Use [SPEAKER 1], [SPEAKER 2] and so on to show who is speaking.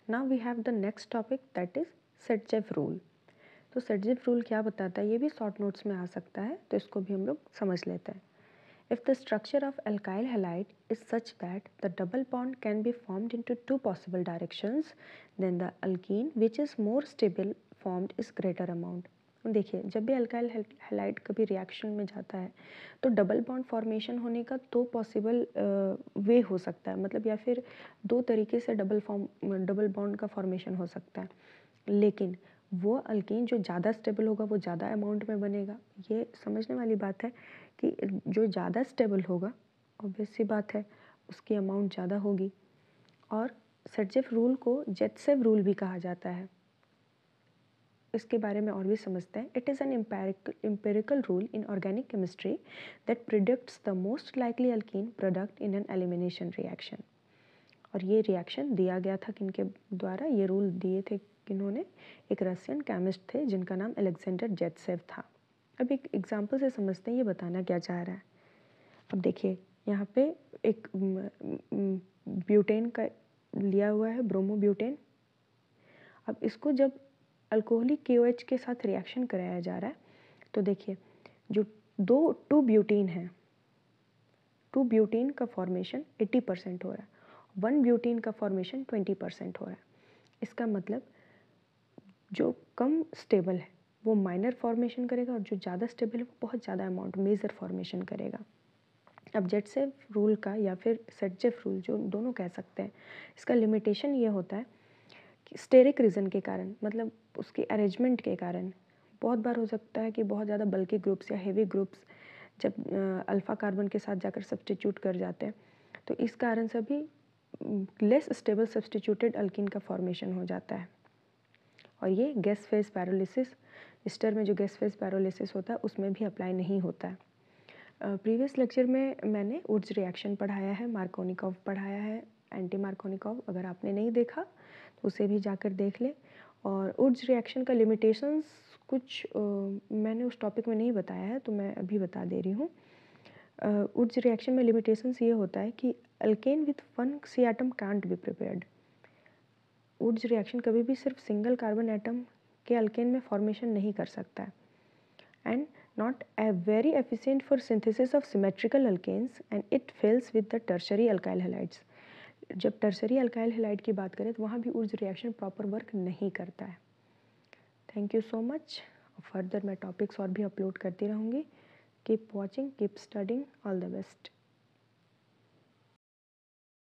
[SPEAKER 1] Now we have the next topic that is Saytzeff rule. तो Saytzeff rule क्या बताता है, ये भी शॉर्ट नोट्स में आ सकता है, तो इसको भी हम लोग समझ लेते हैं। If the structure of alkyl halide is such that the double bond can be formed into two possible directions, then the alkene which is more stable formed is greater amount. देखिए, जब भी अल्काइल हैलाइड कभी reaction में जाता है तो double bond formation होने का दो पॉसिबल वे हो सकता है, मतलब या फिर दो तरीके से डबल बॉन्ड का फॉर्मेशन हो सकता है। लेकिन वो अल्कीन जो ज़्यादा स्टेबल होगा वो ज़्यादा अमाउंट में बनेगा। ये समझने वाली बात है कि जो ज़्यादा स्टेबल होगा ऑब्वियस सी बात है उसकी अमाउंट ज़्यादा होगी। और सेटजेफ रूल को जेटसेव रूल भी कहा जाता है। इसके बारे में और भी समझते हैं। It is an empirical rule in organic chemistry that predicts the most likely alkyne product in an elimination reaction. और ये रिएक्शन दिया गया था किनके द्वारा, ये रूल दिए थे किन्होंने, एक रशियन केमिस्ट थे जिनका नाम अलेक्जेंडर जेटसेव था। अब एक एग्जांपल से समझते हैं ये बताना क्या चाह रहा है। अब देखिए यहाँ पे एक ब्यूटेन का लिया हुआ है, ब्रोमोब्यूटेन। अब इसको जब अल्कोहलिक KOH के साथ रिएक्शन कराया जा रहा है तो देखिए जो टू ब्यूटीन है, टू ब्यूटीन का फॉर्मेशन 80% हो रहा है, वन ब्यूटीन का फॉर्मेशन 20% हो रहा है। इसका मतलब जो कम स्टेबल है वो माइनर फॉर्मेशन करेगा और जो ज़्यादा स्टेबल है वो बहुत ज़्यादा अमाउंट मेजर फॉर्मेशन करेगा। अब जेटसेव रूल का या फिर सेटजेफ रूल जो दोनों कह सकते हैं, इसका लिमिटेशन ये होता है कि स्टेरिक रीज़न के कारण, मतलब उसके अरेंजमेंट के कारण बहुत बार हो सकता है कि बहुत ज़्यादा बल्कि ग्रुप्स या हेवी ग्रुप्स जब अल्फ़ा कार्बन के साथ जाकर सब्स्टिट्यूट कर जाते हैं तो इस कारण से भी लेस स्टेबल सब्स्टिट्यूटेड अल्कीन का फॉर्मेशन हो जाता है। और ये गैस फेज पैरोलिसिस, एस्टर में जो गैस फेज पैरोलिसिस होता है उसमें भी अप्लाई नहीं होता है। प्रीवियस लेक्चर में मैंने उड्स रिएक्शन पढ़ाया है, मार्कोनिकॉव पढ़ाया है, एंटी मार्कोनिकॉव। अगर आपने नहीं देखा तो उसे भी जाकर देख ले। और उड्स रिएक्शन का लिमिटेशंस कुछ मैंने उस टॉपिक में नहीं बताया है तो मैं अभी बता दे रही हूँ। उड्स रिएक्शन में लिमिटेशंस ये होता है कि alkane with one C atom can't be prepared. Wurtz reaction कभी भी सिर्फ सिंगल कार्बन एटम के अल्केन में फॉर्मेशन नहीं कर सकता है। And not very efficient for synthesis of symmetrical alkanes and it fails with the tertiary alkyl halides. जब टर्सरी अल्काइल हैलाइड की बात करें तो वहाँ भी उर्ज रिएक्शन प्रॉपर वर्क नहीं करता है। Thank you so much. Further मैं टॉपिक्स और भी अपलोड करती रहूँगी। Keep watching, keep studying, all the best.